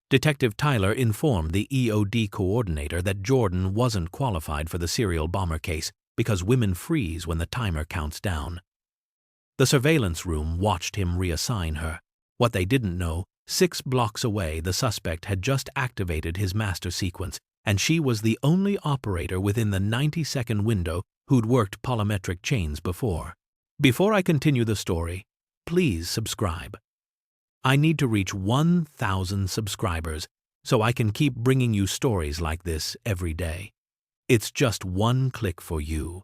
Detective Tyler informed the EOD coordinator that Jordan wasn't qualified for the serial bomber case because women freeze when the timer counts down. The surveillance room watched him reassign her. What they didn't know, 6 blocks away the suspect had just activated his master sequence, and she was the only operator within the 90-second window who'd worked polymetric chains before. Before I continue the story, please subscribe. I need to reach 1,000 subscribers so I can keep bringing you stories like this every day. It's just one click for you,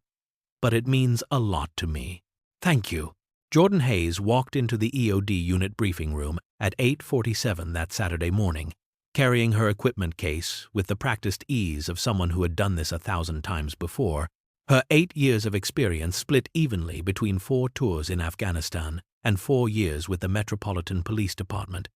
but it means a lot to me. Thank you. Jordan Hayes walked into the EOD unit briefing room at 8:47 that Saturday morning, carrying her equipment case with the practiced ease of someone who had done this 1,000 times before. Her 8 years of experience split evenly between 4 tours in Afghanistan and 4 years with the Metropolitan Police Department,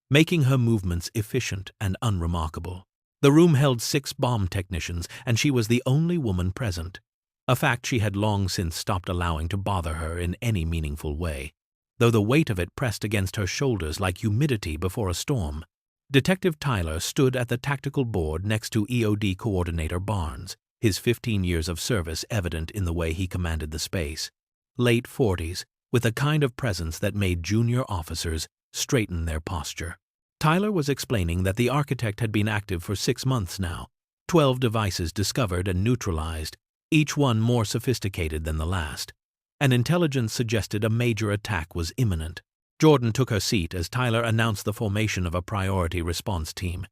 making her movements efficient and unremarkable. The room held 6 bomb technicians, and she was the only woman present, a fact she had long since stopped allowing to bother her in any meaningful way, though the weight of it pressed against her shoulders like humidity before a storm. Detective Tyler stood at the tactical board next to EOD Coordinator Barnes, his 15 years of service evident in the way he commanded the space. Late 40s, with a kind of presence that made junior officers straighten their posture. Tyler was explaining that the architect had been active for 6 months now, 12 devices discovered and neutralized, each one more sophisticated than the last, and intelligence suggested a major attack was imminent. Jordan took her seat as Tyler announced the formation of a priority response team,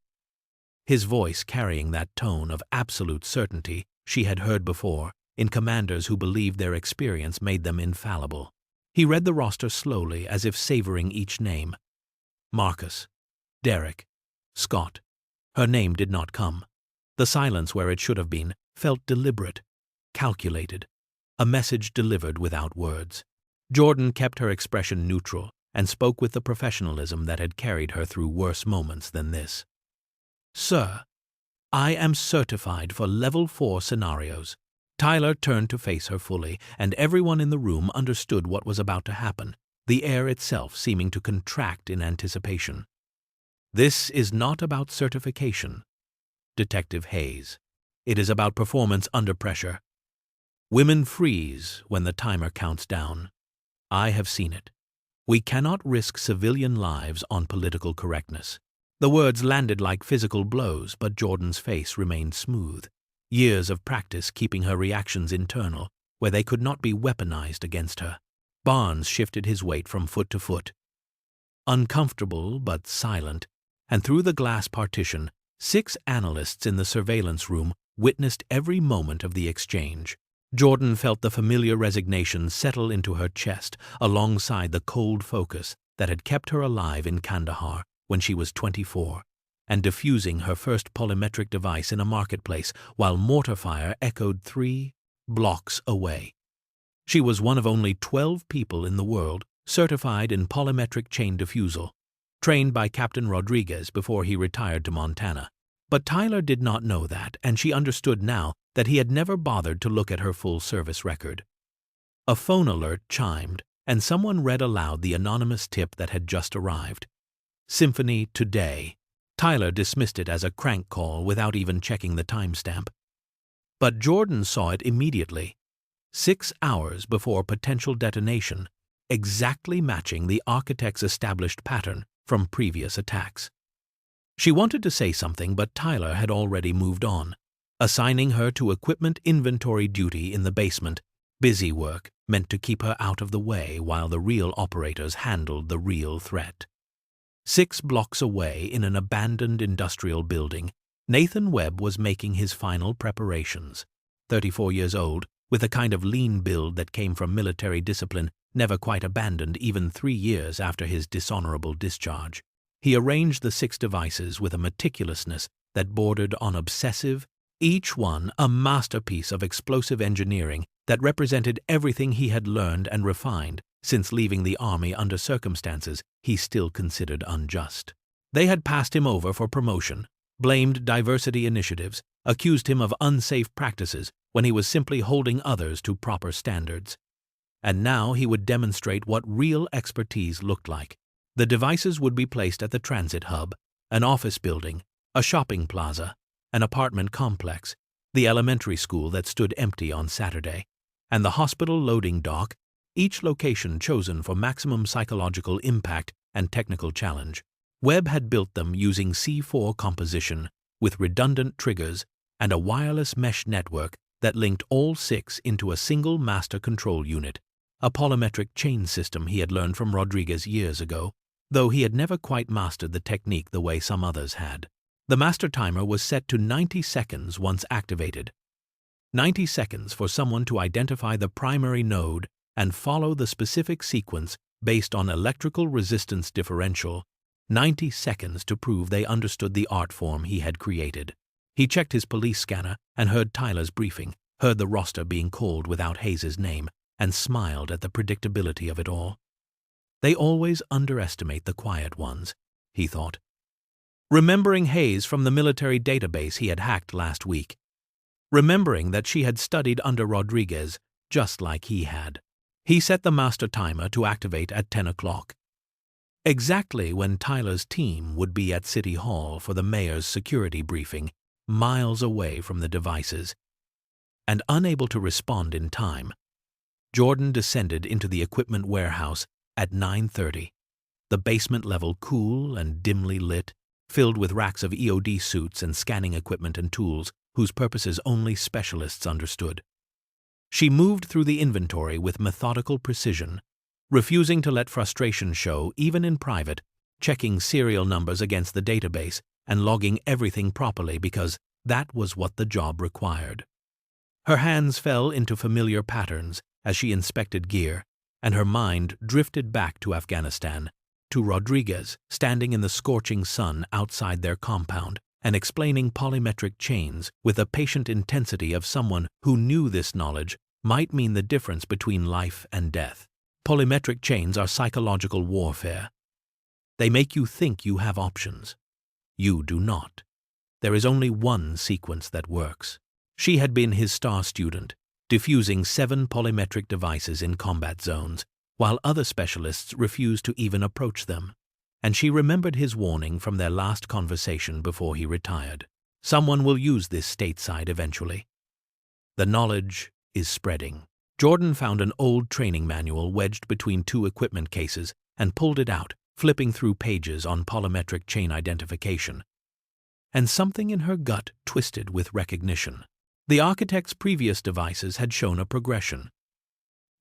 his voice carrying that tone of absolute certainty she had heard before in commanders who believed their experience made them infallible. He read the roster slowly as if savoring each name. Marcus, Derek, Scott. Her name did not come. The silence where it should have been felt deliberate, calculated, a message delivered without words. Jordan kept her expression neutral and spoke with the professionalism that had carried her through worse moments than this. Sir, I am certified for Level 4 scenarios. Tyler turned to face her fully, and everyone in the room understood what was about to happen, the air itself seeming to contract in anticipation. This is not about certification, Detective Hayes. It is about performance under pressure. Women freeze when the timer counts down. I have seen it. We cannot risk civilian lives on political correctness. The words landed like physical blows, but Jordan's face remained smooth. Years of practice keeping her reactions internal, where they could not be weaponized against her. Barnes shifted his weight from foot to foot. Uncomfortable but silent, and through the glass partition, 6 analysts in the surveillance room witnessed every moment of the exchange. Jordan felt the familiar resignation settle into her chest alongside the cold focus that had kept her alive in Kandahar when she was 24, and diffusing her first polymetric device in a marketplace while mortar fire echoed 3 blocks away. She was one of only 12 people in the world certified in polymetric chain diffusal, trained by Captain Rodriguez before he retired to Montana. But Tyler did not know that, and she understood now that he had never bothered to look at her full service record. A phone alert chimed, and someone read aloud the anonymous tip that had just arrived. Symphony today. Tyler dismissed it as a crank call without even checking the timestamp. But Jordan saw it immediately, 6 hours before potential detonation, exactly matching the architect's established pattern from previous attacks. She wanted to say something, but Tyler had already moved on, assigning her to equipment inventory duty in the basement, busy work meant to keep her out of the way while the real operators handled the real threat. 6 blocks away in an abandoned industrial building, Nathan Webb was making his final preparations. 34 years old, with a kind of lean build that came from military discipline never quite abandoned even 3 years after his dishonorable discharge. He arranged the 6 devices with a meticulousness that bordered on obsessive, each one a masterpiece of explosive engineering that represented everything he had learned and refined since leaving the army under circumstances he still considered unjust. They had passed him over for promotion, blamed diversity initiatives, accused him of unsafe practices when he was simply holding others to proper standards. And now he would demonstrate what real expertise looked like. The devices would be placed at the transit hub, an office building, a shopping plaza, an apartment complex, the elementary school that stood empty on Saturday, and the hospital loading dock, each location chosen for maximum psychological impact and technical challenge. Webb had built them using C4 composition with redundant triggers and a wireless mesh network that linked all 6 into a single master control unit, a polymetric chain system he had learned from Rodriguez years ago, though he had never quite mastered the technique the way some others had. The master timer was set to 90 seconds once activated. 90 seconds for someone to identify the primary node and follow the specific sequence based on electrical resistance differential, 90 seconds to prove they understood the art form he had created. He checked his police scanner and heard Tyler's briefing, heard the roster being called without Hayes' name, and smiled at the predictability of it all. They always underestimate the quiet ones, he thought. Remembering Hayes from the military database he had hacked last week. Remembering that she had studied under Rodriguez, just like he had. He set the master timer to activate at 10 o'clock. Exactly when Tyler's team would be at City Hall for the mayor's security briefing, miles away from the devices. And unable to respond in time, Jordan descended into the equipment warehouse at 9:30, the basement level cool and dimly lit, filled with racks of EOD suits and scanning equipment and tools whose purposes only specialists understood. She moved through the inventory with methodical precision, refusing to let frustration show even in private, checking serial numbers against the database and logging everything properly because that was what the job required. Her hands fell into familiar patterns as she inspected gear, and her mind drifted back to Afghanistan, to Rodriguez standing in the scorching sun outside their compound and explaining polymetric chains with the patient intensity of someone who knew this knowledge might mean the difference between life and death. Polymetric chains are psychological warfare. They make you think you have options. You do not. There is only one sequence that works. She had been his star student, diffusing 7 polymetric devices in combat zones, while other specialists refused to even approach them. And she remembered his warning from their last conversation before he retired. Someone will use this stateside eventually. The knowledge is spreading. Jordan found an old training manual wedged between 2 equipment cases and pulled it out, flipping through pages on polymetric chain identification. And something in her gut twisted with recognition. The architect's previous devices had shown a progression,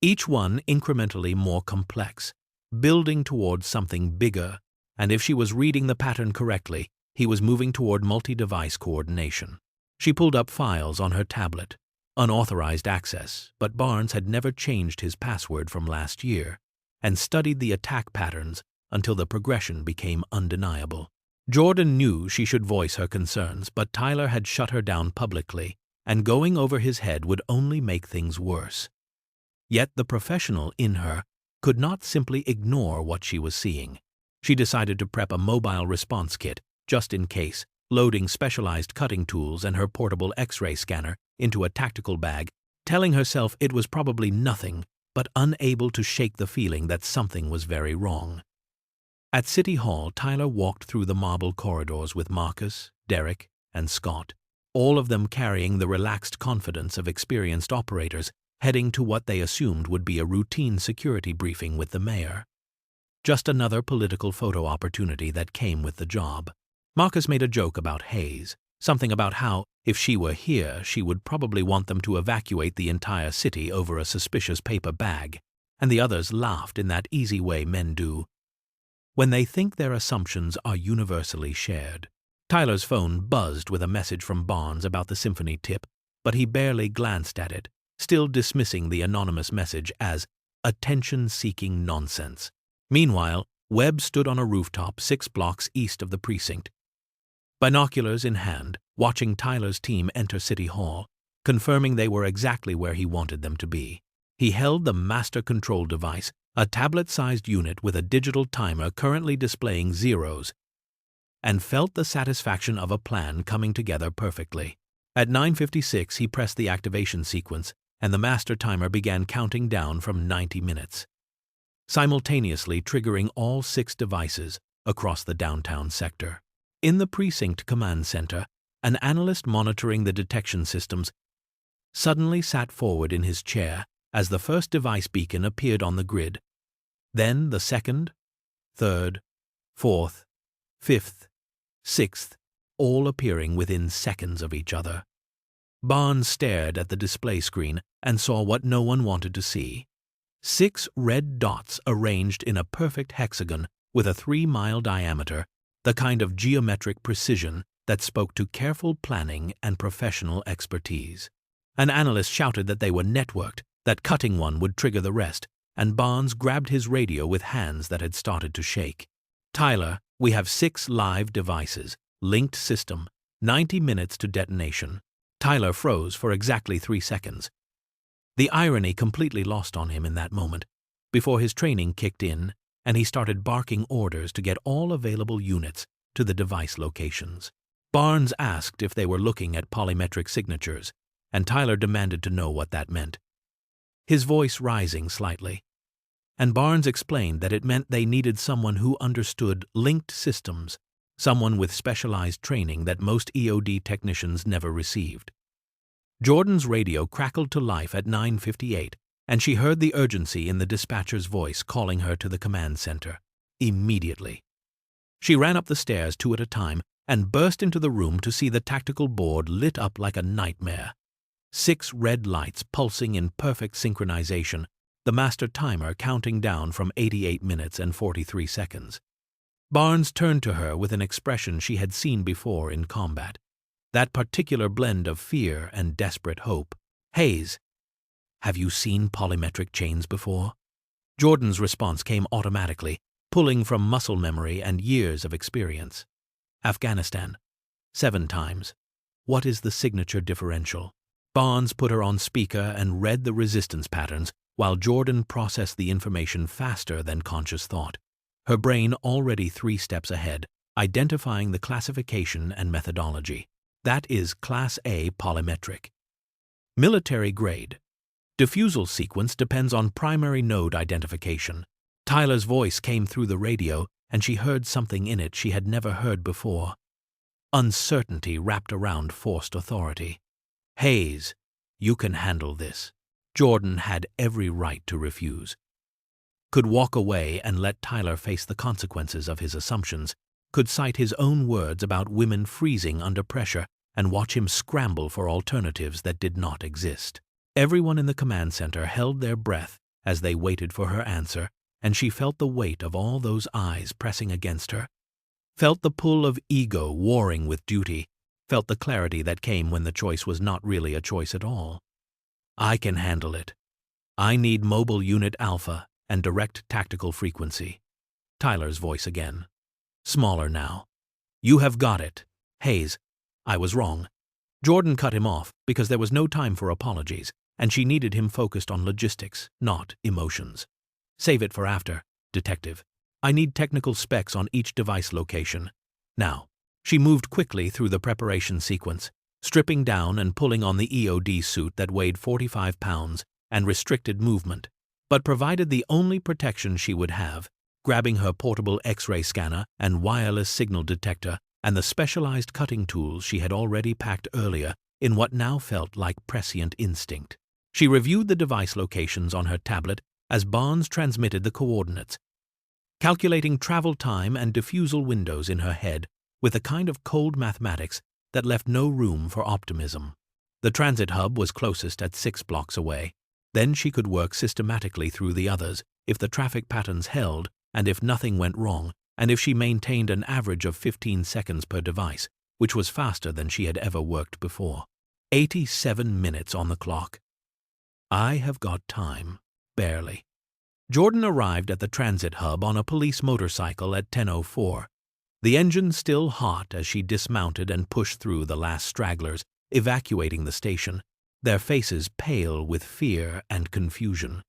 each one incrementally more complex, building towards something bigger, and if she was reading the pattern correctly, he was moving toward multi-device coordination. She pulled up files on her tablet, unauthorized access, but Barnes had never changed his password from last year, and studied the attack patterns until the progression became undeniable. Jordan knew she should voice her concerns, but Tyler had shut her down publicly, and going over his head would only make things worse. Yet the professional in her could not simply ignore what she was seeing. She decided to prep a mobile response kit, just in case, loading specialized cutting tools and her portable X-ray scanner into a tactical bag, telling herself it was probably nothing, but unable to shake the feeling that something was very wrong. At City Hall, Tyler walked through the marble corridors with Marcus, Derek, and Scott, all of them carrying the relaxed confidence of experienced operators heading to what they assumed would be a routine security briefing with the mayor. Just another political photo opportunity that came with the job. Marcus made a joke about Hayes, something about how, if she were here, she would probably want them to evacuate the entire city over a suspicious paper bag, and the others laughed in that easy way men do when they think their assumptions are universally shared. Tyler's phone buzzed with a message from Barnes about the symphony tip, but he barely glanced at it, still dismissing the anonymous message as attention-seeking nonsense. Meanwhile, Webb stood on a rooftop 6 blocks east of the precinct, binoculars in hand, watching Tyler's team enter City Hall, confirming they were exactly where he wanted them to be. He held the master control device, a tablet-sized unit with a digital timer currently displaying zeros, and felt the satisfaction of a plan coming together perfectly. At 9:56, he pressed the activation sequence, and the master timer began counting down from 90 minutes, simultaneously triggering all 6 devices across the downtown sector. In the precinct command center, an analyst monitoring the detection systems suddenly sat forward in his chair as the first device beacon appeared on the grid. Then the second, third, fourth, fifth, sixth, all appearing within seconds of each other. Barnes stared at the display screen and saw what no one wanted to see. 6 red dots arranged in a perfect hexagon with a 3-mile diameter, the kind of geometric precision that spoke to careful planning and professional expertise. An analyst shouted that they were networked, that cutting one would trigger the rest, and Barnes grabbed his radio with hands that had started to shake. "Tyler, we have 6 live devices, linked system, 90 minutes to detonation." Tyler froze for exactly 3 seconds. The irony completely lost on him in that moment, before his training kicked in and he started barking orders to get all available units to the device locations. Barnes asked if they were looking at polymetric signatures, and Tyler demanded to know what that meant, his voice rising slightly. And Barnes explained that it meant they needed someone who understood linked systems, someone with specialized training that most EOD technicians never received. Jordan's radio crackled to life at 9:58, and she heard the urgency in the dispatcher's voice calling her to the command center. Immediately. She ran up the stairs 2 at a time and burst into the room to see the tactical board lit up like a nightmare. 6 red lights pulsing in perfect synchronization, the master timer counting down from 88 minutes and 43 seconds. Barnes turned to her with an expression she had seen before in combat, that particular blend of fear and desperate hope. "Hayes, have you seen polymetric chains before?" Jordan's response came automatically, pulling from muscle memory and years of experience. "Afghanistan. 7 times. What is the signature differential?" Barnes put her on speaker and read the resistance patterns while Jordan processed the information faster than conscious thought, her brain already 3 steps ahead, identifying the classification and methodology. That is Class A polymetric. Military grade. Diffusal sequence depends on primary node identification. Tyler's voice came through the radio, and she heard something in it she had never heard before. Uncertainty wrapped around forced authority. "Hayes, you can handle this." Jordan had every right to refuse. Could walk away and let Tyler face the consequences of his assumptions, could cite his own words about women freezing under pressure and watch him scramble for alternatives that did not exist. Everyone in the command center held their breath as they waited for her answer, and she felt the weight of all those eyes pressing against her, felt the pull of ego warring with duty, felt the clarity that came when the choice was not really a choice at all. "I can handle it. I need mobile unit alpha and direct tactical frequency." Tyler's voice again. Smaller now. "You have got it. Hayes, I was wrong." Jordan cut him off because there was no time for apologies, and she needed him focused on logistics, not emotions. "Save it for after, detective. I need technical specs on each device location. Now." She moved quickly through the preparation sequence, stripping down and pulling on the EOD suit that weighed 45 pounds and restricted movement, but provided the only protection she would have, grabbing her portable X-ray scanner and wireless signal detector and the specialized cutting tools she had already packed earlier in what now felt like prescient instinct. She reviewed the device locations on her tablet as Barnes transmitted the coordinates, calculating travel time and diffusal windows in her head with a kind of cold mathematics that left no room for optimism. The transit hub was closest at 6 blocks away. Then she could work systematically through the others if the traffic patterns held and if nothing went wrong, and if she maintained an average of 15 seconds per device, which was faster than she had ever worked before. 87 minutes on the clock. I have got time. Barely. Jordan arrived at the transit hub on a police motorcycle at 10:04. The engine still hot as she dismounted and pushed through the last stragglers, evacuating the station, their faces pale with fear and confusion.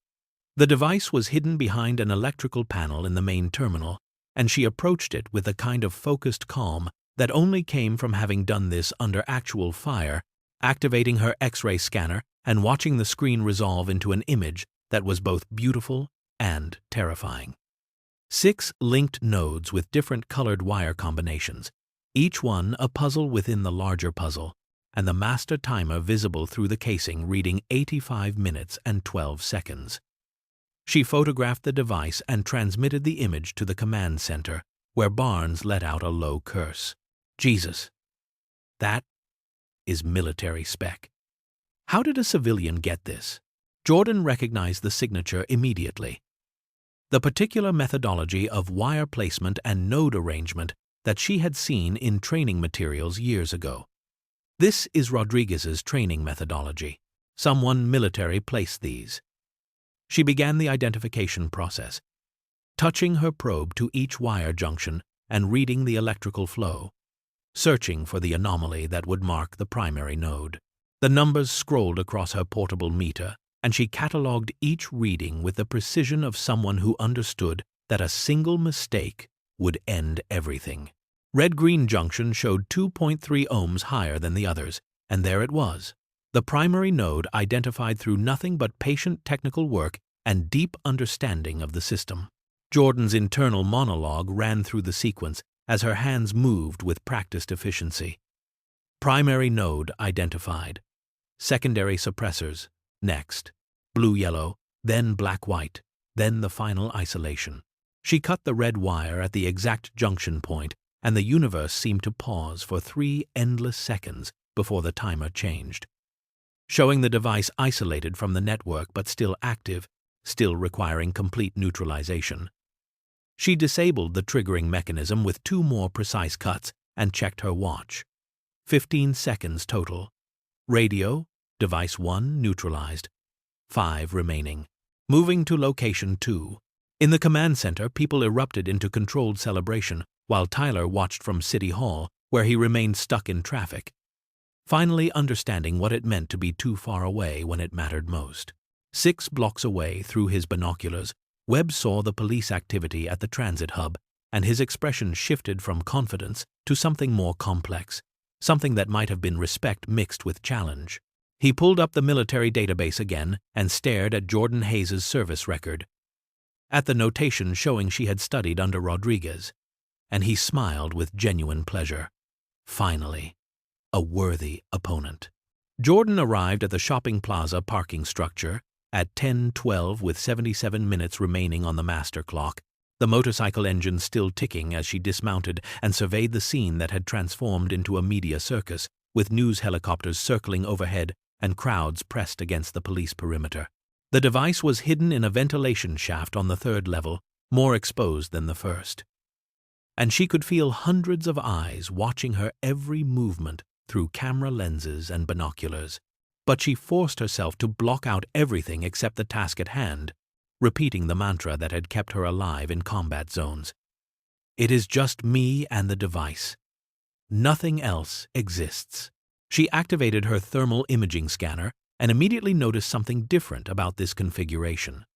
The device was hidden behind an electrical panel in the main terminal, and she approached it with a kind of focused calm that only came from having done this under actual fire, activating her X-ray scanner and watching the screen resolve into an image that was both beautiful and terrifying. 6 linked nodes with different colored wire combinations, each one a puzzle within the larger puzzle, and the master timer visible through the casing reading 85 minutes and 12 seconds. She photographed the device and transmitted the image to the command center, where Barnes let out a low curse. Jesus, that is military spec. How did a civilian get this? Jordan recognized the signature immediately. The particular methodology of wire placement and node arrangement that she had seen in training materials years ago. This is Rodriguez's training methodology. Someone military placed these. She began the identification process, touching her probe to each wire junction and reading the electrical flow, searching for the anomaly that would mark the primary node. The numbers scrolled across her portable meter, and she catalogued each reading with the precision of someone who understood that a single mistake would end everything. Red-green junction showed 2.3 ohms higher than the others, and there it was. The primary node identified through nothing but patient technical work and deep understanding of the system. Jordan's internal monologue ran through the sequence as her hands moved with practiced efficiency. Primary node identified. Secondary suppressors, next. Blue-yellow, then black-white, then the final isolation. She cut the red wire at the exact junction point, and the universe seemed to pause for 3 endless seconds before the timer changed, showing the device isolated from the network but still active, still requiring complete neutralization. She disabled the triggering mechanism with 2 more precise cuts and checked her watch. 15 seconds total. Radio, device 1 neutralized. 5 remaining. Moving to location 2. In the command center, people erupted into controlled celebration, while Tyler watched from City Hall, where he remained stuck in traffic, finally understanding what it meant to be too far away when it mattered most. 6 blocks away, through his binoculars, Webb saw the police activity at the transit hub, and his expression shifted from confidence to something more complex, something that might have been respect mixed with challenge. He pulled up the military database again and stared at Jordan Hayes's service record, at the notation showing she had studied under Rodriguez, and he smiled with genuine pleasure. Finally, a worthy opponent. Jordan arrived at the shopping plaza parking structure at 10:12 with 77 minutes remaining on the master clock, the motorcycle engine still ticking as she dismounted and surveyed the scene that had transformed into a media circus, with news helicopters circling overhead and crowds pressed against the police perimeter. The device was hidden in a ventilation shaft on the 3rd level, more exposed than the first, and she could feel hundreds of eyes watching her every movement through camera lenses and binoculars. But she forced herself to block out everything except the task at hand, repeating the mantra that had kept her alive in combat zones. It is just me and the device. Nothing else exists. She activated her thermal imaging scanner and immediately noticed something different about this configuration.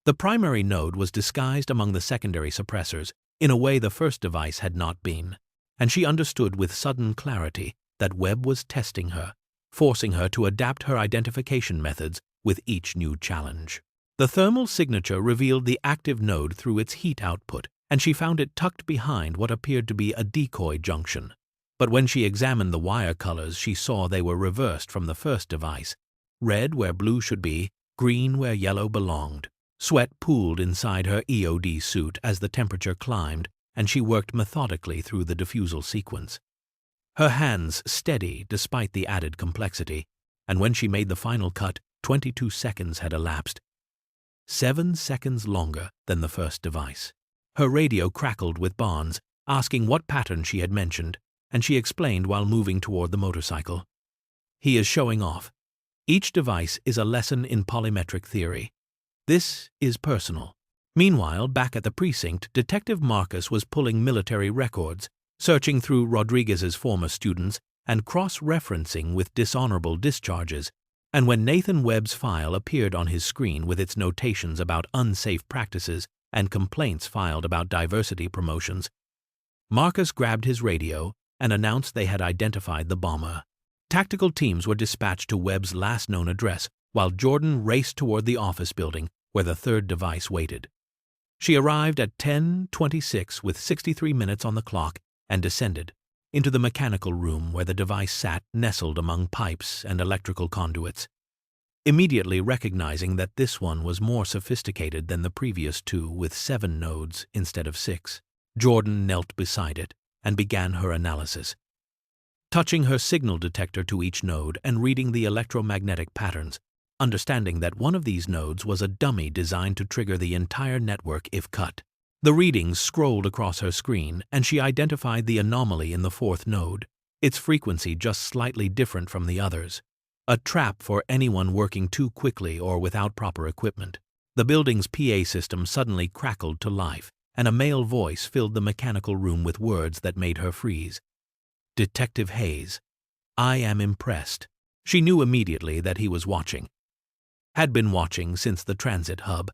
The primary node was disguised among the secondary suppressors in a way the first device had not been, and she understood with sudden clarity that Webb was testing her, forcing her to adapt her identification methods with each new challenge. The thermal signature revealed the active node through its heat output, and she found it tucked behind what appeared to be a decoy junction. But when she examined the wire colors, she saw they were reversed from the first device. Red where blue should be, green where yellow belonged. Sweat pooled inside her EOD suit as the temperature climbed, and she worked methodically through the diffusal sequence. Her hands steady despite the added complexity, and when she made the final cut, 22 seconds had elapsed, 7 seconds longer than the first device. Her radio crackled with Barnes, asking what pattern she had mentioned, and she explained while moving toward the motorcycle. He is showing off. Each device is a lesson in polymetric theory. This is personal. Meanwhile, back at the precinct, Detective Marcus was pulling military records, searching through Rodriguez's former students and cross-referencing with dishonorable discharges, and when Nathan Webb's file appeared on his screen with its notations about unsafe practices and complaints filed about diversity promotions, Marcus grabbed his radio and announced they had identified the bomber. Tactical teams were dispatched to Webb's last known address, while Jordan raced toward the office building where the 3rd device waited. She arrived at 10:26 with 63 minutes on the clock and descended, into the mechanical room where the device sat nestled among pipes and electrical conduits. Immediately recognizing that this one was more sophisticated than the previous two with 7 nodes instead of 6, Jordan knelt beside it and began her analysis. Touching her signal detector to each node and reading the electromagnetic patterns, understanding that one of these nodes was a dummy designed to trigger the entire network if cut. The readings scrolled across her screen, and she identified the anomaly in the 4th node, its frequency just slightly different from the others. A trap for anyone working too quickly or without proper equipment. The building's PA system suddenly crackled to life, and a male voice filled the mechanical room with words that made her freeze. "Detective Hayes, I am impressed." She knew immediately that he was watching. Had been watching since the transit hub,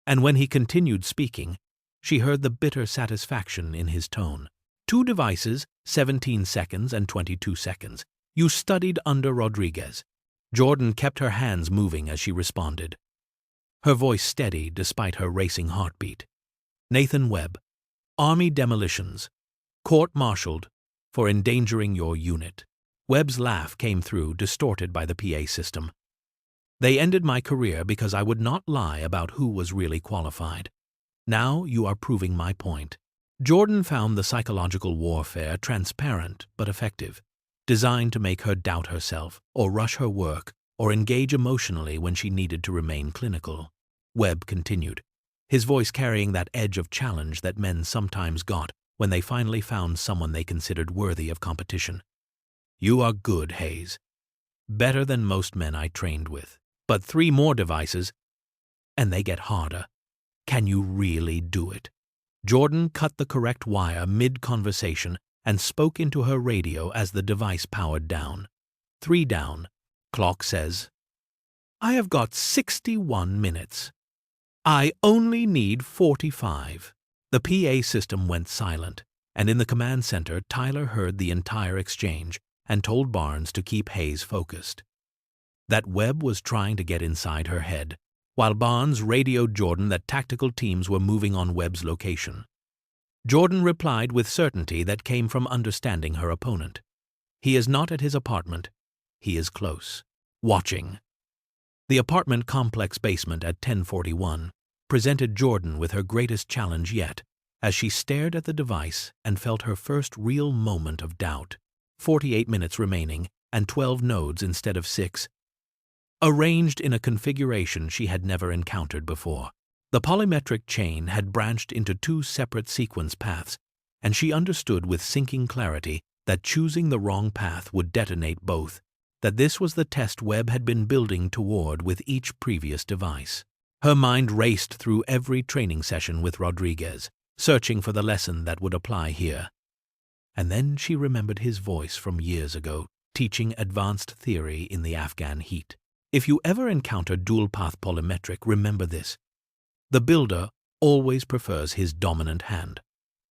and when he continued speaking, she heard the bitter satisfaction in his tone. 2 devices, 17 seconds and 22 seconds. You studied under Rodriguez. Jordan kept her hands moving as she responded. Her voice steady despite her racing heartbeat. Nathan Webb, Army demolitions, court-martialed for endangering your unit. Webb's laugh came through, distorted by the PA system. They ended my career because I would not lie about who was really qualified. Now you are proving my point. Jordan found the psychological warfare transparent but effective, designed to make her doubt herself, or rush her work, or engage emotionally when she needed to remain clinical. Webb continued, his voice carrying that edge of challenge that men sometimes got when they finally found someone they considered worthy of competition. You are good, Hayes. Better than most men I trained with. But 3 more devices, and they get harder. Can you really do it? Jordan cut the correct wire mid-conversation and spoke into her radio as the device powered down. 3 down. Clock says, I have got 61 minutes. I only need 45. The PA system went silent, and in the command center, Tyler heard the entire exchange and told Barnes to keep Hayes focused. That Webb was trying to get inside her head, while Barnes radioed Jordan that tactical teams were moving on Webb's location. Jordan replied with certainty that came from understanding her opponent. He is not at his apartment. He is close. Watching. The apartment complex basement at 1041 presented Jordan with her greatest challenge yet, as she stared at the device and felt her first real moment of doubt. 48 minutes remaining, and 12 nodes instead of 6, arranged in a configuration she had never encountered before. The polymetric chain had branched into 2 separate sequence paths, and she understood with sinking clarity that choosing the wrong path would detonate both, that this was the test Webb had been building toward with each previous device. Her mind raced through every training session with Rodriguez, searching for the lesson that would apply here. And then she remembered his voice from years ago, teaching advanced theory in the Afghan heat. If you ever encounter dual-path polymetric, remember this. The builder always prefers his dominant hand.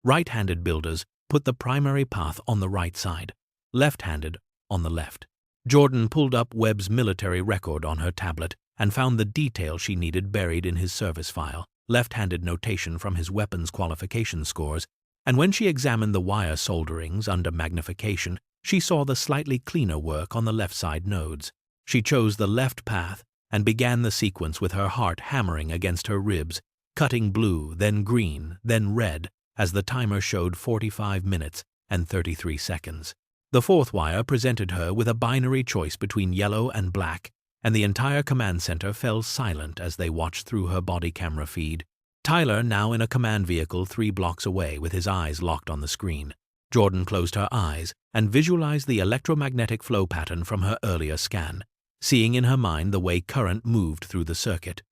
Right-handed builders put the primary path on the right side, left-handed on the left. Jordan pulled up Webb's military record on her tablet and found the detail she needed buried in his service file, left-handed notation from his weapons qualification scores, and when she examined the wire solderings under magnification, she saw the slightly cleaner work on the left-side nodes. She chose the left path and began the sequence with her heart hammering against her ribs, cutting blue, then green, then red, as the timer showed 45 minutes and 33 seconds. The 4th wire presented her with a binary choice between yellow and black, and the entire command center fell silent as they watched through her body camera feed. Tyler now in a command vehicle 3 blocks away with his eyes locked on the screen. Jordan closed her eyes and visualized the electromagnetic flow pattern from her earlier scan, seeing in her mind the way current moved through the circuit.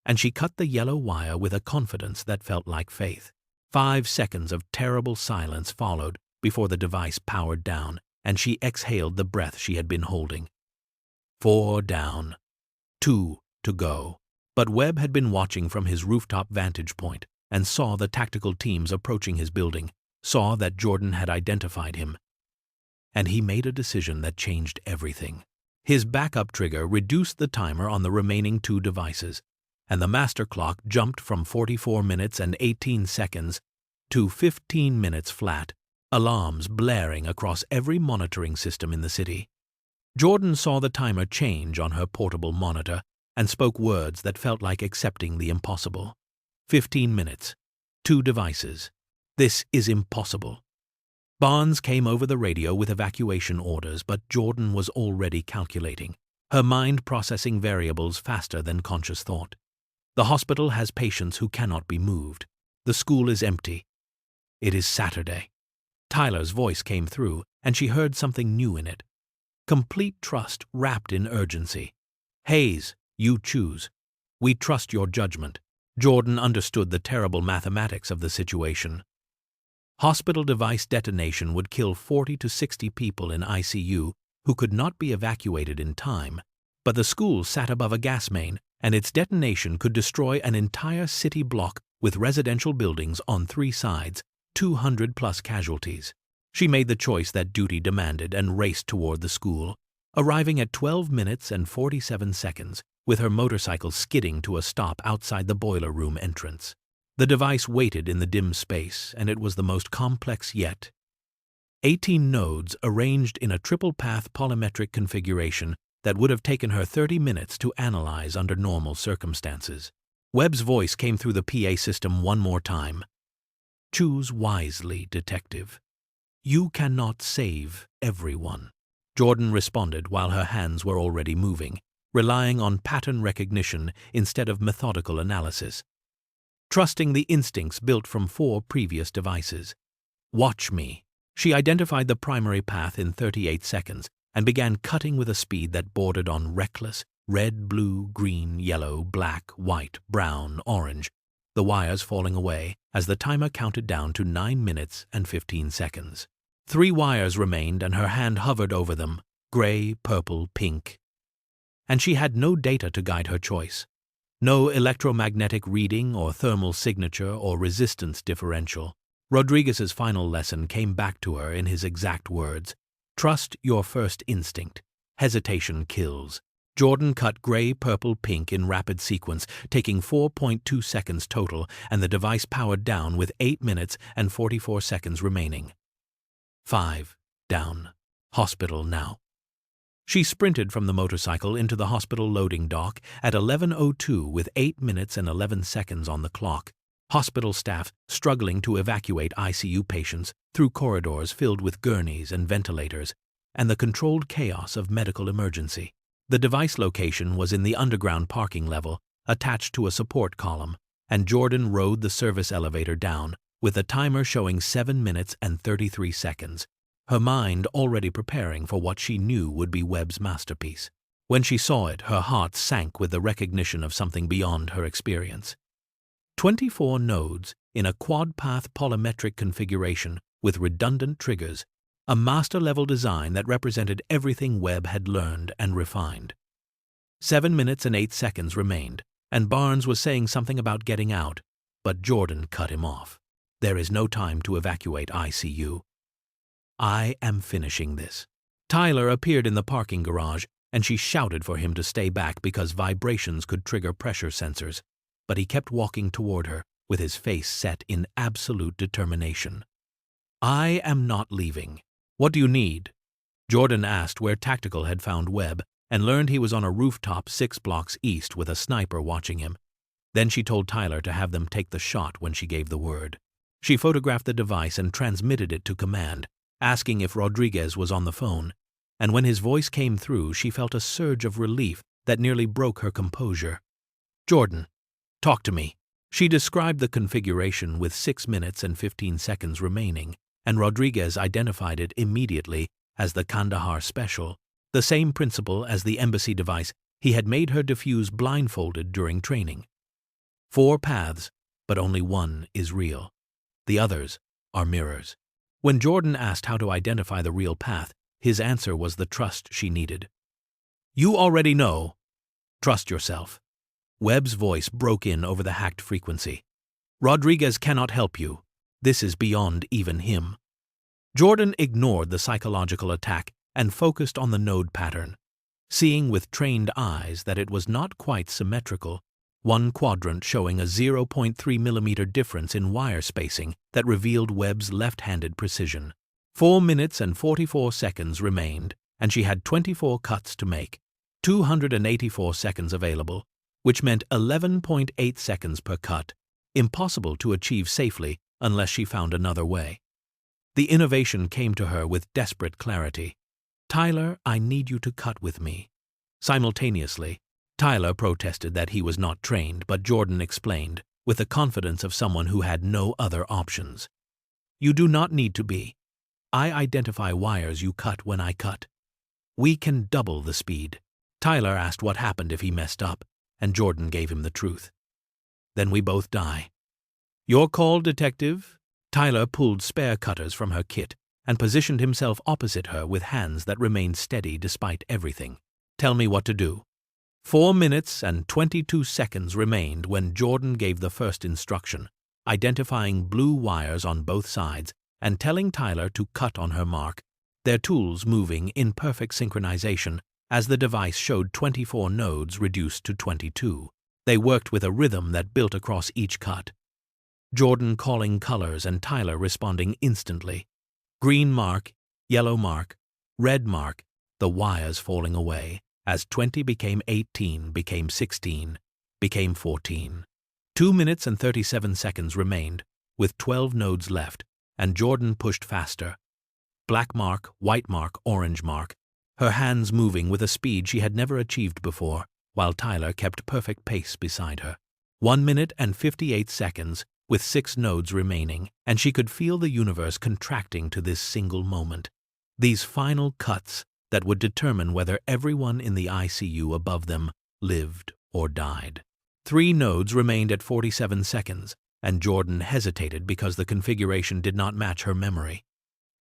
And she cut the yellow wire with a confidence that felt like faith. 5 seconds of terrible silence followed before the device powered down, and she exhaled the breath she had been holding. 4 down. 2 to go. But Webb had been watching from his rooftop vantage point and saw the tactical teams approaching his building, saw that Jordan had identified him. And he made a decision that changed everything. His backup trigger reduced the timer on the remaining 2 devices, and the master clock jumped from 44 minutes and 18 seconds to 15 minutes flat alarms blaring across every monitoring system in the city. Jordan saw the timer change on her portable monitor and spoke words that felt like accepting the impossible. 15 minutes. 2 devices. This is impossible. Barnes came over the radio with evacuation orders, but Jordan was already calculating, her mind processing variables faster than conscious thought. The hospital has patients who cannot be moved. The school is empty. It is Saturday. Tyler's voice came through, and she heard something new in it. Complete trust wrapped in urgency. Hayes, you choose. We trust your judgment. Jordan understood the terrible mathematics of the situation. Hospital device detonation would kill 40 to 60 people in ICU who could not be evacuated in time, but the school sat above a gas main, and its detonation could destroy an entire city block with residential buildings on 3 sides, 200+ casualties. She made the choice that duty demanded and raced toward the school, arriving at 12 minutes and 47 seconds, with her motorcycle skidding to a stop outside the boiler room entrance. The device waited in the dim space, and it was the most complex yet. 18 nodes arranged in a triple-path polymetric configuration that would have taken her 30 minutes to analyze under normal circumstances. Webb's voice came through the PA system one more time. Choose wisely, detective. You cannot save everyone. Jordan responded while her hands were already moving, relying on pattern recognition instead of methodical analysis. Trusting the instincts built from 4 previous devices. Watch me. She identified the primary path in 38 seconds and began cutting with a speed that bordered on reckless, red, blue, green, yellow, black, white, brown, orange, the wires falling away as the timer counted down to 9 minutes and 15 seconds. 3 wires remained, and her hand hovered over them, gray, purple, pink. And she had no data to guide her choice. No electromagnetic reading or thermal signature or resistance differential. Rodriguez's final lesson came back to her in his exact words. Trust your first instinct. Hesitation kills. Jordan cut gray, purple, pink in rapid sequence, taking 4.2 seconds total, and the device powered down with 8 minutes and 44 seconds remaining. 5. Down. Hospital now. She sprinted from the motorcycle into the hospital loading dock at 11:02 with 8 minutes and 11 seconds on the clock. Hospital staff struggling to evacuate ICU patients through corridors filled with gurneys and ventilators, and the controlled chaos of medical emergency. The device location was in the underground parking level, attached to a support column, and Jordan rode the service elevator down, with the timer showing 7 minutes and 33 seconds, her mind already preparing for what she knew would be Webb's masterpiece. When she saw it, her heart sank with the recognition of something beyond her experience. 24 nodes in a quad-path polymetric configuration with redundant triggers, a master-level design that represented everything Webb had learned and refined. 7 minutes and 8 seconds remained, and Barnes was saying something about getting out, but Jordan cut him off. There is no time to evacuate ICU. I am finishing this. Tyler appeared in the parking garage, and she shouted for him to stay back because vibrations could trigger pressure sensors, but he kept walking toward her, with his face set in absolute determination. I am not leaving. What do you need? Jordan asked where Tactical had found Webb, and learned he was on a rooftop 6 blocks east with a sniper watching him. Then she told Tyler to have them take the shot when she gave the word. She photographed the device and transmitted it to command, asking if Rodriguez was on the phone, and when his voice came through, she felt a surge of relief that nearly broke her composure. Jordan, talk to me. She described the configuration with 6 minutes and 15 seconds remaining, and Rodriguez identified it immediately as the Kandahar Special, the same principle as the embassy device he had made her defuse blindfolded during training. 4 paths, but only one is real. The others are mirrors. When Jordan asked how to identify the real path, his answer was the trust she needed. You already know. Trust yourself. Webb's voice broke in over the hacked frequency. Rodriguez cannot help you. This is beyond even him. Jordan ignored the psychological attack and focused on the node pattern. Seeing with trained eyes that it was not quite symmetrical, one quadrant showing a 0.3 millimeter difference in wire spacing that revealed Webb's left-handed precision. 4 minutes and 44 seconds remained, and she had 24 cuts to make, 284 seconds available, which meant 11.8 seconds per cut, impossible to achieve safely unless she found another way. The innovation came to her with desperate clarity. "Tyler, I need you to cut with me." Simultaneously, Tyler protested that he was not trained, but Jordan explained, with the confidence of someone who had no other options. "You do not need to be. I identify wires you cut when I cut. We can double the speed." Tyler asked what happened if he messed up, and Jordan gave him the truth. "Then we both die." "Your call, detective." Tyler pulled spare cutters from her kit and positioned himself opposite her with hands that remained steady despite everything. "Tell me what to do." 4 minutes and 22 seconds remained when Jordan gave the first instruction, identifying blue wires on both sides and telling Tyler to cut on her mark, their tools moving in perfect synchronization as the device showed 24 nodes reduced to 22. They worked with a rhythm that built across each cut. Jordan calling colors and Tyler responding instantly. Green mark, yellow mark, red mark, the wires falling away. As 20 became 18, became 16, became 14. 2 minutes and 37 seconds remained, with 12 nodes left, and Jordan pushed faster. Black mark, white mark, orange mark, her hands moving with a speed she had never achieved before, while Tyler kept perfect pace beside her. 1 minute and 58 seconds, with 6 nodes remaining, and she could feel the universe contracting to this single moment. These final cuts that would determine whether everyone in the ICU above them lived or died. 3 nodes remained at 47 seconds, and Jordan hesitated because the configuration did not match her memory.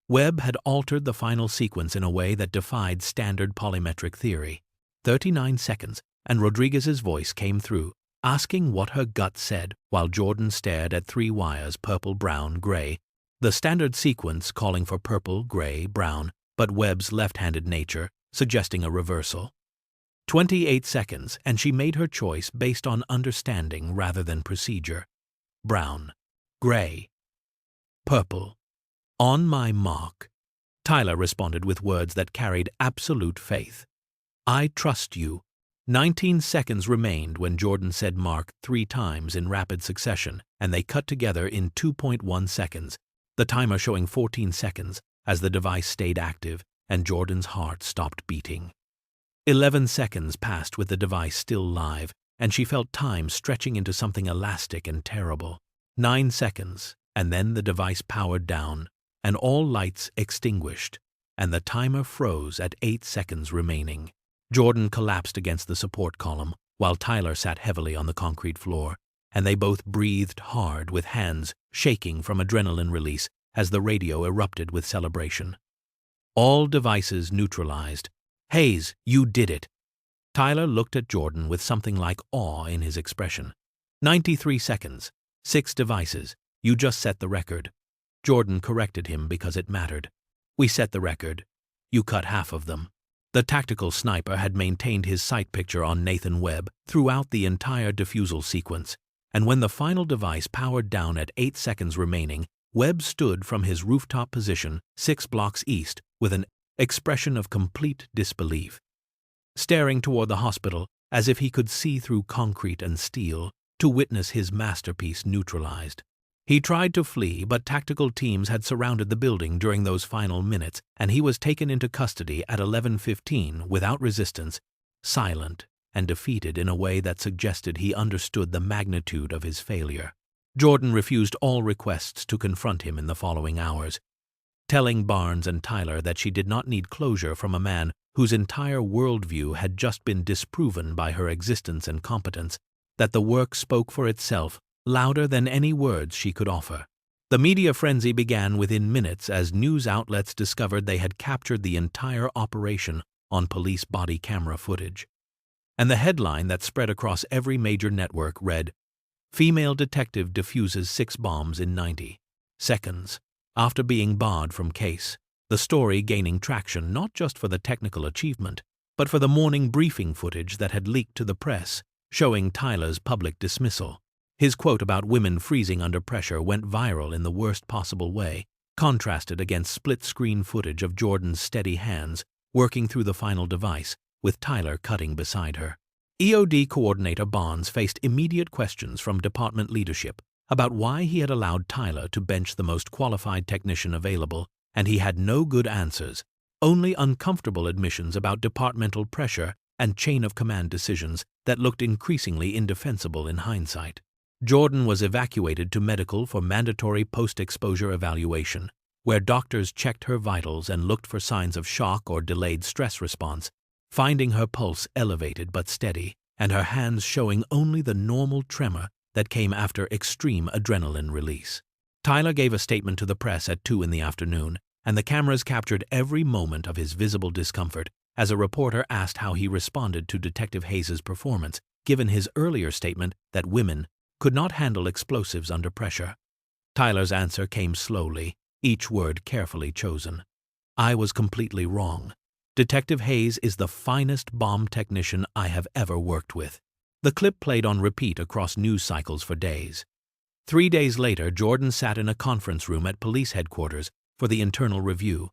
Webb had altered the final sequence in a way that defied standard polymetric theory. 39 seconds, and Rodriguez's voice came through, asking what her gut said while Jordan stared at 3 wires, purple, brown, gray, the standard sequence calling for purple, gray, brown, but Webb's left-handed nature suggesting a reversal. 28 seconds, and she made her choice based on understanding rather than procedure. Brown, gray, purple. "On my mark." Tyler responded with words that carried absolute faith. "I trust you." 19 seconds remained when Jordan said mark 3 times in rapid succession, and they cut together in 2.1 seconds, the timer showing 14 seconds as the device stayed active and Jordan's heart stopped beating. 11 seconds passed with the device still live, and she felt time stretching into something elastic and terrible. 9 seconds, and then the device powered down, and all lights extinguished, and the timer froze at 8 seconds remaining. Jordan collapsed against the support column, while Tyler sat heavily on the concrete floor, and they both breathed hard with hands shaking from adrenaline release as the radio erupted with celebration. "All devices neutralized. Hayes, you did it." Tyler looked at Jordan with something like awe in his expression. 93 seconds. 6 devices. You just set the record. Jordan corrected him because it mattered. "We set the record. You cut half of them." The tactical sniper had maintained his sight picture on Nathan Webb throughout the entire defusal sequence, and when the final device powered down at 8 seconds remaining, Webb stood from his rooftop position 6 blocks east with an expression of complete disbelief, staring toward the hospital as if he could see through concrete and steel to witness his masterpiece neutralized. He tried to flee, but tactical teams had surrounded the building during those final minutes, and he was taken into custody at 11:15 without resistance, silent and defeated in a way that suggested he understood the magnitude of his failure. Jordan refused all requests to confront him in the following hours, telling Barnes and Tyler that she did not need closure from a man whose entire worldview had just been disproven by her existence and competence, that the work spoke for itself, louder than any words she could offer. The media frenzy began within minutes as news outlets discovered they had captured the entire operation on police body camera footage. And the headline that spread across every major network read, "Female detective defuses 6 bombs in 90 seconds." After being barred from case, the story gaining traction not just for the technical achievement, but for the morning briefing footage that had leaked to the press, showing Tyler's public dismissal. His quote about women freezing under pressure went viral in the worst possible way, contrasted against split-screen footage of Jordan's steady hands working through the final device, with Tyler cutting beside her. EOD Coordinator Barnes faced immediate questions from department leadership about why he had allowed Tyler to bench the most qualified technician available, and he had no good answers, only uncomfortable admissions about departmental pressure and chain-of-command decisions that looked increasingly indefensible in hindsight. Jordan was evacuated to medical for mandatory post-exposure evaluation, where doctors checked her vitals and looked for signs of shock or delayed stress response, finding her pulse elevated but steady, and her hands showing only the normal tremor that came after extreme adrenaline release. Tyler gave a statement to the press at 2 in the afternoon, and the cameras captured every moment of his visible discomfort as a reporter asked how he responded to Detective Hayes' performance, given his earlier statement that women could not handle explosives under pressure. Tyler's answer came slowly, each word carefully chosen. "I was completely wrong. Detective Hayes is the finest bomb technician I have ever worked with." The clip played on repeat across news cycles for days. 3 days later, Jordan sat in a conference room at police headquarters for the internal review.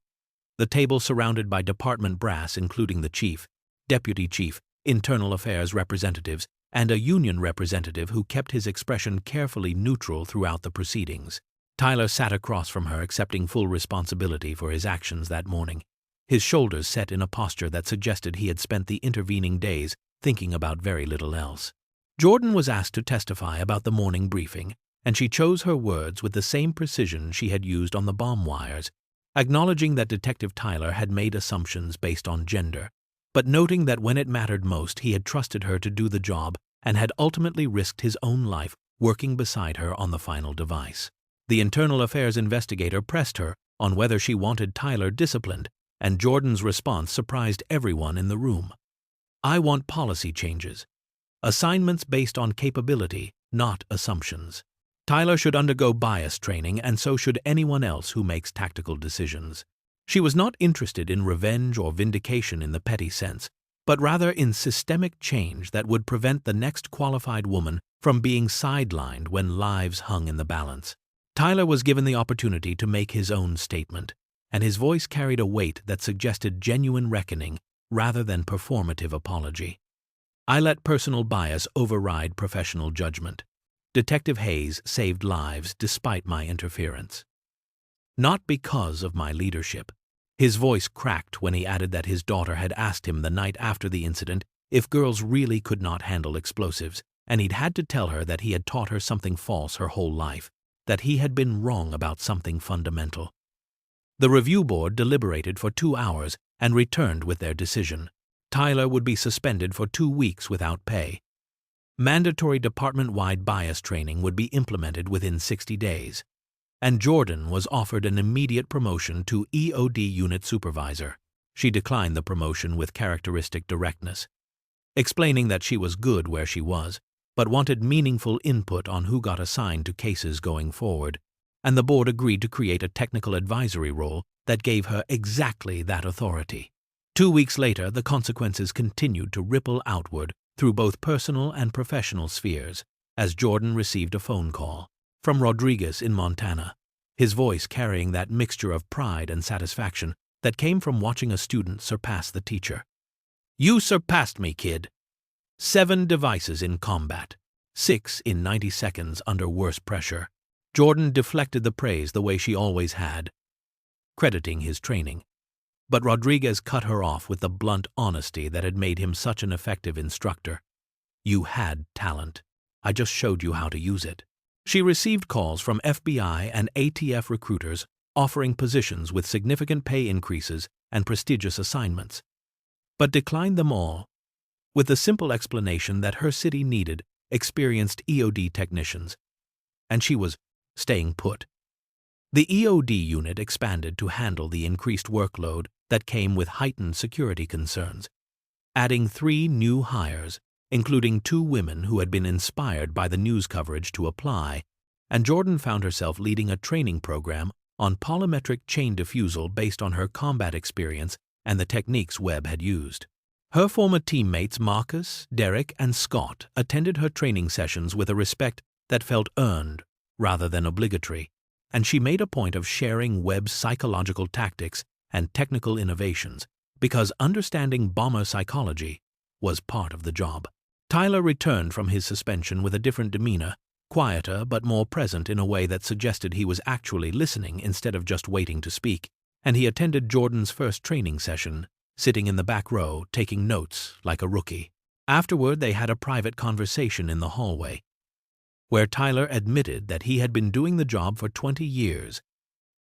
The table surrounded by department brass including the chief, deputy chief, internal affairs representatives, and a union representative who kept his expression carefully neutral throughout the proceedings. Tyler sat across from her, accepting full responsibility for his actions that morning, his shoulders set in a posture that suggested he had spent the intervening days thinking about very little else. Jordan was asked to testify about the morning briefing, and she chose her words with the same precision she had used on the bomb wires, acknowledging that Detective Tyler had made assumptions based on gender, but noting that when it mattered most he had trusted her to do the job and had ultimately risked his own life working beside her on the final device. The internal affairs investigator pressed her on whether she wanted Tyler disciplined, and Jordan's response surprised everyone in the room. "I want policy changes. Assignments based on capability, not assumptions. Tyler should undergo bias training, and so should anyone else who makes tactical decisions." She was not interested in revenge or vindication in the petty sense, but rather in systemic change that would prevent the next qualified woman from being sidelined when lives hung in the balance. Tyler was given the opportunity to make his own statement, and his voice carried a weight that suggested genuine reckoning rather than performative apology. "I let personal bias override professional judgment. Detective Hayes saved lives despite my interference. Not because of my leadership." His voice cracked when he added that his daughter had asked him the night after the incident if girls really could not handle explosives, and he'd had to tell her that he had taught her something false her whole life, that he had been wrong about something fundamental. The review board deliberated for 2 hours and returned with their decision. Tyler would be suspended for 2 weeks without pay. Mandatory department-wide bias training would be implemented within 60 days. And Jordan was offered an immediate promotion to EOD unit supervisor. She declined the promotion with characteristic directness, explaining that she was good where she was, but wanted meaningful input on who got assigned to cases going forward, and the board agreed to create a technical advisory role that gave her exactly that authority. 2 weeks later, the consequences continued to ripple outward through both personal and professional spheres, as Jordan received a phone call from Rodriguez in Montana, his voice carrying that mixture of pride and satisfaction that came from watching a student surpass the teacher. "You surpassed me, kid. 7 devices in combat, 6 in 90 seconds under worse pressure." Jordan deflected the praise the way she always had, crediting his training. But Rodriguez cut her off with the blunt honesty that had made him such an effective instructor. "You had talent. I just showed you how to use it." She received calls from FBI and ATF recruiters offering positions with significant pay increases and prestigious assignments, but declined them all with the simple explanation that her city needed experienced EOD technicians, and she was staying put. The EOD unit expanded to handle the increased workload that came with heightened security concerns, adding 3 new hires, including 2 women who had been inspired by the news coverage to apply, and Jordan found herself leading a training program on polymetric chain diffusal based on her combat experience and the techniques Webb had used. Her former teammates Marcus, Derek, and Scott attended her training sessions with a respect that felt earned rather than obligatory, and she made a point of sharing Webb's psychological tactics and technical innovations because understanding bomber psychology was part of the job. Tyler returned from his suspension with a different demeanor, quieter but more present in a way that suggested he was actually listening instead of just waiting to speak, and he attended Jordan's first training session, sitting in the back row, taking notes like a rookie. Afterward, they had a private conversation in the hallway, where Tyler admitted that he had been doing the job for 20 years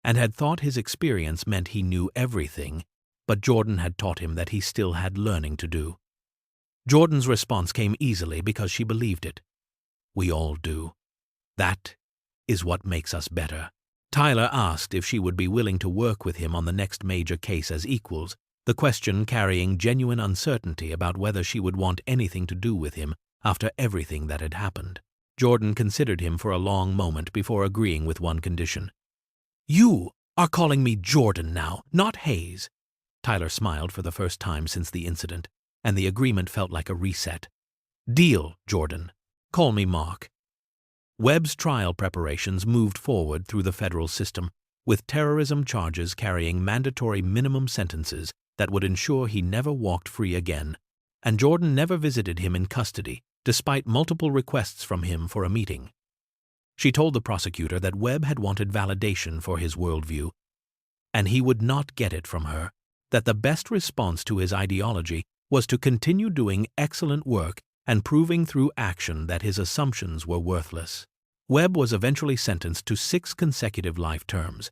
and had thought his experience meant he knew everything, but Jordan had taught him that he still had learning to do. Jordan's response came easily because she believed it. We all do. That is what makes us better. Tyler asked if she would be willing to work with him on the next major case as equals, the question carrying genuine uncertainty about whether she would want anything to do with him after everything that had happened. Jordan considered him for a long moment before agreeing with one condition. You are calling me Jordan now, not Hayes. Tyler smiled for the first time since the incident, and the agreement felt like a reset. Deal, Jordan. Call me Mark. Webb's trial preparations moved forward through the federal system, with terrorism charges carrying mandatory minimum sentences that would ensure he never walked free again, and Jordan never visited him in custody, despite multiple requests from him for a meeting. She told the prosecutor that Webb had wanted validation for his worldview, and he would not get it from her, that the best response to his ideology was to continue doing excellent work and proving through action that his assumptions were worthless. Webb was eventually sentenced to 6 consecutive life terms,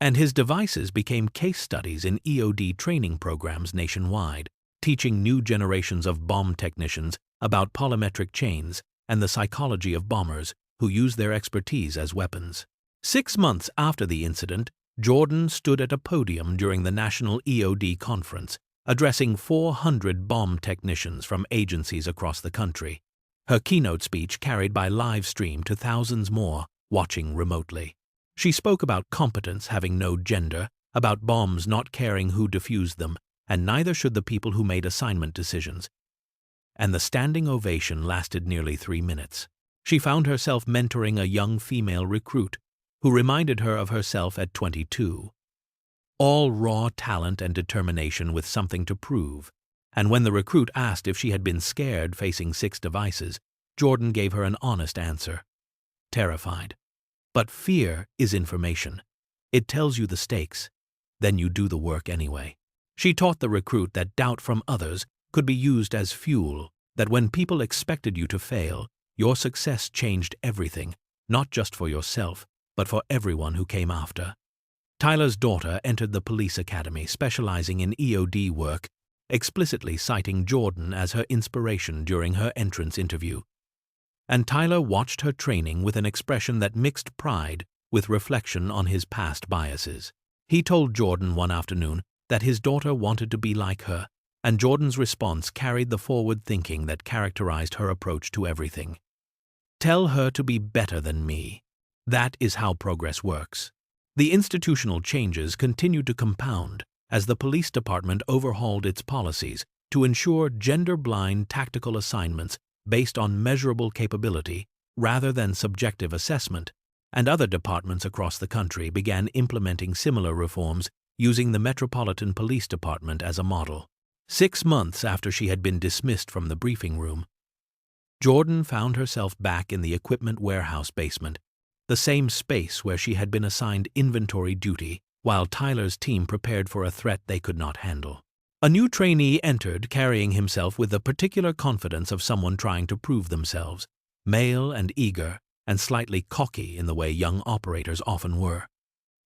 and his devices became case studies in EOD training programs nationwide, teaching new generations of bomb technicians about polymetric chains and the psychology of bombers who use their expertise as weapons. 6 months after the incident, Jordan stood at a podium during the National EOD Conference, addressing 400 bomb technicians from agencies across the country. Her keynote speech carried by live stream to thousands more watching remotely. She spoke about competence having no gender, about bombs not caring who defused them, and neither should the people who made assignment decisions. And the standing ovation lasted nearly 3 minutes. She found herself mentoring a young female recruit who reminded her of herself at 22. All raw talent and determination with something to prove, and when the recruit asked if she had been scared facing 6 devices, Jordan gave her an honest answer. Terrified. But fear is information. It tells you the stakes. Then you do the work anyway. She taught the recruit that doubt from others could be used as fuel, that when people expected you to fail, your success changed everything, not just for yourself, but for everyone who came after. Tyler's daughter entered the police academy specializing in EOD work, explicitly citing Jordan as her inspiration during her entrance interview. And Tyler watched her training with an expression that mixed pride with reflection on his past biases. He told Jordan one afternoon that his daughter wanted to be like her, and Jordan's response carried the forward thinking that characterized her approach to everything. Tell her to be better than me. That is how progress works. The institutional changes continued to compound as the police department overhauled its policies to ensure gender-blind tactical assignments based on measurable capability rather than subjective assessment, and other departments across the country began implementing similar reforms using the Metropolitan Police Department as a model. 6 months after she had been dismissed from the briefing room, Jordan found herself back in the equipment warehouse basement, the same space where she had been assigned inventory duty while Tyler's team prepared for a threat they could not handle. A new trainee entered carrying himself with the particular confidence of someone trying to prove themselves, male and eager, and slightly cocky in the way young operators often were.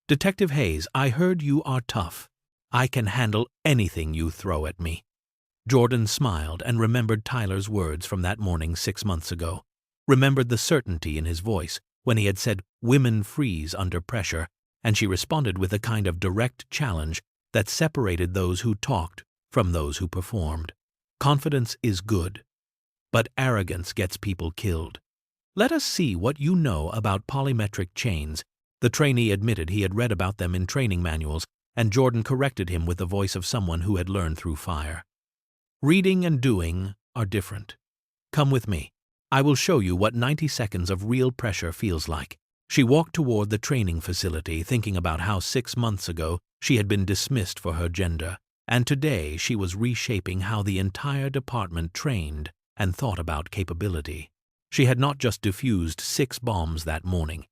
Detective Hayes, I heard you are tough. I can handle anything you throw at me. Jordan smiled and remembered Tyler's words from that morning 6 months ago, remembered the certainty in his voice when he had said, "Women freeze under pressure," and she responded with a kind of direct challenge that separated those who talked from those who performed. Confidence is good, but arrogance gets people killed. Let us see what you know about polymetric chains. The trainee admitted he had read about them in training manuals, and Jordan corrected him with the voice of someone who had learned through fire. Reading and doing are different. Come with me. I will show you what 90 seconds of real pressure feels like. She walked toward the training facility, thinking about how 6 months ago she had been dismissed for her gender, and today she was reshaping how the entire department trained and thought about capability. She had not just defused 6 bombs that morning.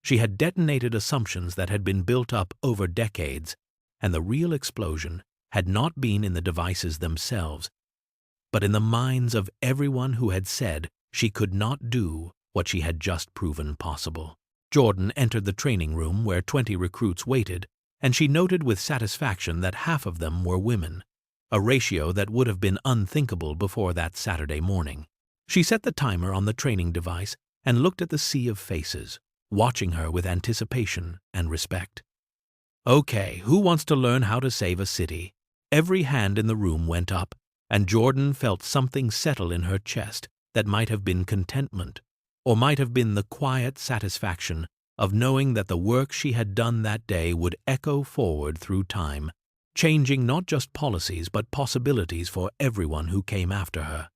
She had detonated assumptions that had been built up over decades, and the real explosion had not been in the devices themselves, but in the minds of everyone who had said she could not do what she had just proven possible. Jordan entered the training room where 20 recruits waited, and she noted with satisfaction that half of them were women, a ratio that would have been unthinkable before that Saturday morning. She set the timer on the training device and looked at the sea of faces, watching her with anticipation and respect. Okay, who wants to learn how to save a city? Every hand in the room went up, and Jordan felt something settle in her chest that might have been contentment, or might have been the quiet satisfaction of knowing that the work she had done that day would echo forward through time, changing not just policies but possibilities for everyone who came after her.